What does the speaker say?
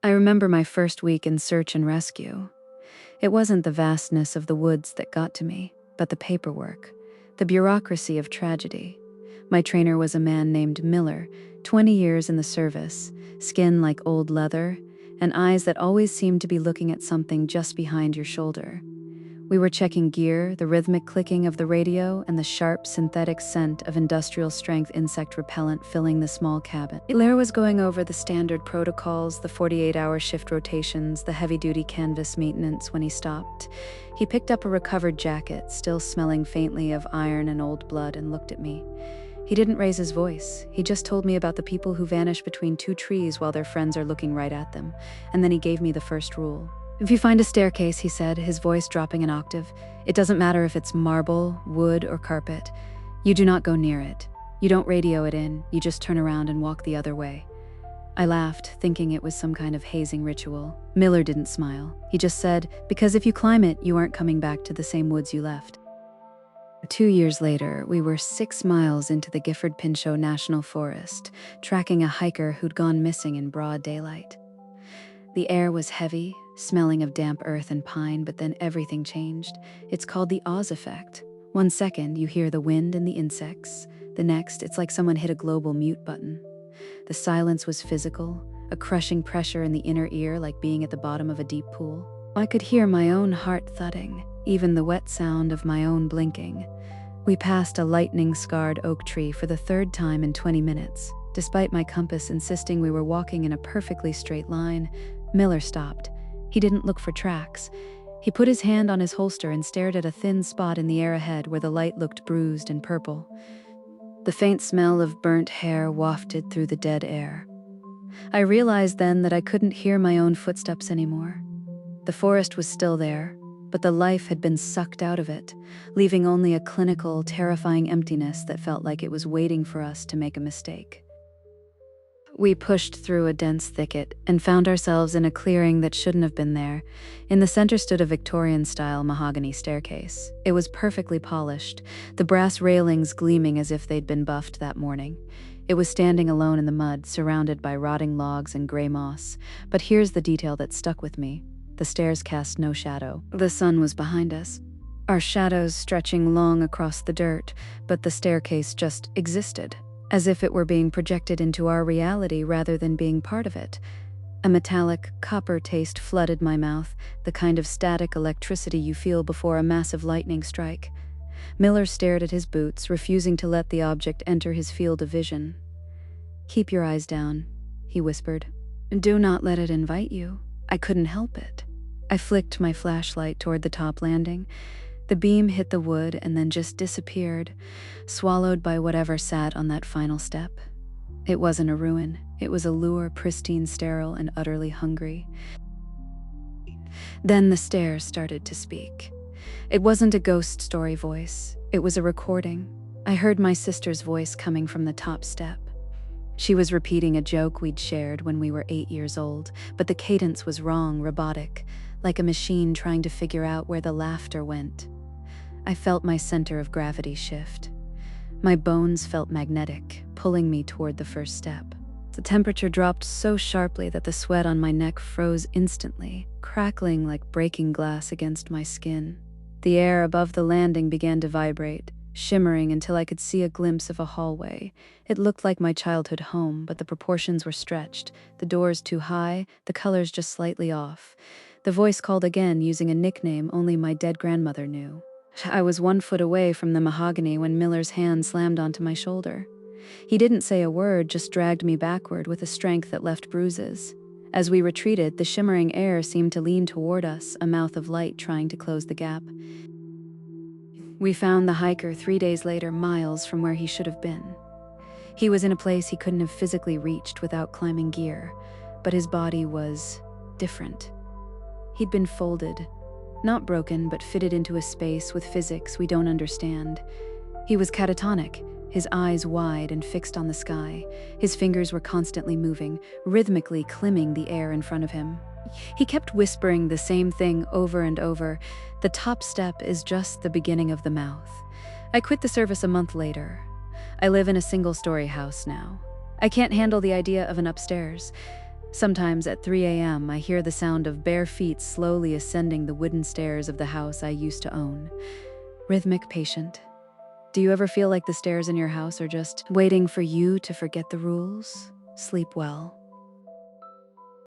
I remember my first week in search and rescue. It wasn't the vastness of the woods that got to me, but the paperwork, the bureaucracy of tragedy. My trainer was a man named Miller, 20 years in the service, skin like old leather, and eyes that always seemed to be looking at something just behind your shoulder. We were checking gear, the rhythmic clicking of the radio, and the sharp synthetic scent of industrial-strength insect repellent filling the small cabin. Miller was going over the standard protocols, the 48-hour shift rotations, the heavy-duty canvas maintenance when he stopped. He picked up a recovered jacket, still smelling faintly of iron and old blood, and looked at me. He didn't raise his voice. He just told me about the people who vanish between two trees while their friends are looking right at them, and then he gave me the first rule. If you find a staircase, he said, his voice dropping an octave, it doesn't matter if it's marble, wood, or carpet. You do not go near it. You don't radio it in, you just turn around and walk the other way. I laughed, thinking it was some kind of hazing ritual. Miller didn't smile. He just said, because if you climb it, you aren't coming back to the same woods you left. 2 years later, we were 6 miles into the Gifford Pinchot National Forest, tracking a hiker who'd gone missing in broad daylight. The air was heavy, smelling of damp earth and pine, but then everything changed. It's called the Oz effect. 1 second, you hear the wind and the insects. The next, it's like someone hit a global mute button. The silence was physical, a crushing pressure in the inner ear like being at the bottom of a deep pool. I could hear my own heart thudding, even the wet sound of my own blinking. We passed a lightning-scarred oak tree for the 3rd time in 20 minutes. Despite my compass insisting we were walking in a perfectly straight line, Miller stopped. He didn't look for tracks. He put his hand on his holster and stared at a thin spot in the air ahead where the light looked bruised and purple. The faint smell of burnt hair wafted through the dead air. I realized then that I couldn't hear my own footsteps anymore. The forest was still there, but the life had been sucked out of it, leaving only a clinical, terrifying emptiness that felt like it was waiting for us to make a mistake. We pushed through a dense thicket and found ourselves in a clearing that shouldn't have been there. In the center stood a Victorian-style mahogany staircase. It was perfectly polished, the brass railings gleaming as if they'd been buffed that morning. It was standing alone in the mud, surrounded by rotting logs and gray moss. But here's the detail that stuck with me. The stairs cast no shadow. The sun was behind us, our shadows stretching long across the dirt, but the staircase just existed, as if it were being projected into our reality rather than being part of it. A metallic, copper taste flooded my mouth, the kind of static electricity you feel before a massive lightning strike. Miller stared at his boots, refusing to let the object enter his field of vision. "Keep your eyes down," he whispered. "Do not let it invite you." I couldn't help it. I flicked my flashlight toward the top landing. The beam hit the wood and then just disappeared, swallowed by whatever sat on that final step. It wasn't a ruin. It was a lure, pristine, sterile, and utterly hungry. Then the stairs started to speak. It wasn't a ghost story voice. It was a recording. I heard my sister's voice coming from the top step. She was repeating a joke we'd shared when we were 8 years old, but the cadence was wrong, robotic, like a machine trying to figure out where the laughter went. I felt my center of gravity shift. My bones felt magnetic, pulling me toward the first step. The temperature dropped so sharply that the sweat on my neck froze instantly, crackling like breaking glass against my skin. The air above the landing began to vibrate, shimmering until I could see a glimpse of a hallway. It looked like my childhood home, but the proportions were stretched, the doors too high, the colors just slightly off. The voice called again, using a nickname only my dead grandmother knew. I was 1 foot away from the mahogany when Miller's hand slammed onto my shoulder. He didn't say a word, just dragged me backward with a strength that left bruises. As we retreated, the shimmering air seemed to lean toward us, a mouth of light trying to close the gap. We found the hiker 3 days later, miles from where he should have been. He was in a place he couldn't have physically reached without climbing gear, but his body was different. He'd been folded, not broken, but fitted into a space with physics we don't understand. He was catatonic, his eyes wide and fixed on the sky. His fingers were constantly moving, rhythmically climbing the air in front of him. He kept whispering the same thing over and over. The top step is just the beginning of the mouth. I quit the service a month later. I live in a single-story house now. I can't handle the idea of an upstairs. Sometimes at 3 a.m., I hear the sound of bare feet slowly ascending the wooden stairs of the house I used to own. Rhythmic, patient. Do you ever feel like the stairs in your house are just waiting for you to forget the rules? Sleep well.